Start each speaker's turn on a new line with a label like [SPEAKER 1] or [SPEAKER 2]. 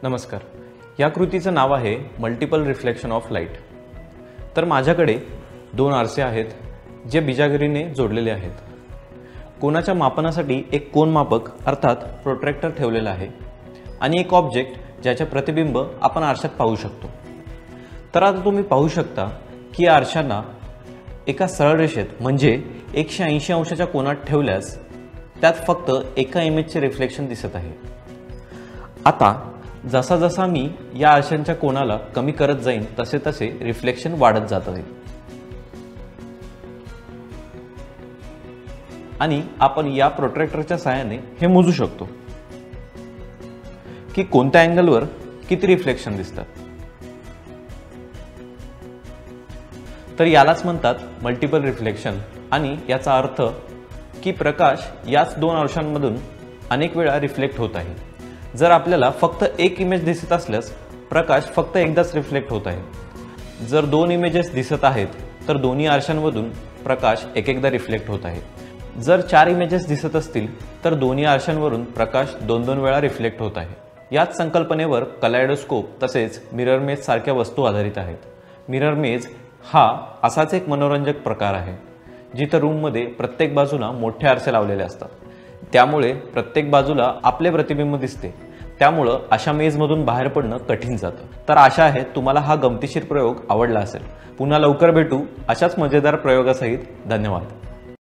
[SPEAKER 1] नमस्कार. या कृतीचं नाव आहे मल्टिपल रिफ्लेक्शन ऑफ लाईट. तर माझ्याकडे दोन आरसे आहेत जे बिजागरीने जोडलेले आहेत. कोनाच्या मापनासाठी एक कोन मापक अर्थात प्रोट्रॅक्टर ठेवलेला आहे आणि एक ऑब्जेक्ट ज्याचे प्रतिबिंब आपण आरशात पाहू शकतो. तर आता तुम्ही पाहू शकता की या आरशांना एका सरळ रेषेत म्हणजे 180 अंशाच्या कोनात ठेवल्यास त्यात फक्त एका इमेजचे रिफ्लेक्शन दिसत आहे. आता जसा जसा मी या आरशांच्या कोनाला कमी करत जाईन तसे तसे रिफ्लेक्शन वाढत जात आहे आणि आपण या प्रोट्रॅक्टरच्या सहाय्याने हे मोजू शकतो की कोणत्या अँगलवर किती रिफ्लेक्शन दिसतात. तर यालाच म्हणतात मल्टिपल रिफ्लेक्शन आणि याचा अर्थ की प्रकाश याच दोन आरशांमधून अनेक वेळा रिफ्लेक्ट होत आहे. जर आपल्याला फक्त एक इमेज दिसत असल्यास प्रकाश फक्त एकदाच रिफ्लेक्ट होत आहे. जर दोन इमेजेस दिसत आहेत तर दोन्ही आरशांमधून प्रकाश एकदा रिफ्लेक्ट होत आहे. जर 4 इमेजेस दिसत असतील तर दोन्ही आरशांवरून प्रकाश 2-2 वेळा रिफ्लेक्ट होत आहे. याच संकल्पनेवर कलायडोस्कोप तसेच मिरर मेज सारख्या वस्तू आधारित आहेत. मिरर मेज हा असाच एक मनोरंजक प्रकार आहे जिथे रूममध्ये प्रत्येक बाजूला मोठे आरसे लावलेले असतात. त्यामुळे प्रत्येक बाजूला आपले प्रतिबिंब दिसते. त्यामुळे अशा मेजमधून बाहेर पडणं कठीण जातं. तर आशा आहे तुम्हाला हा गमतीशीर प्रयोग आवडला असेल. पुन्हा लवकर भेटू अशाच मजेदार प्रयोगासहित. धन्यवाद.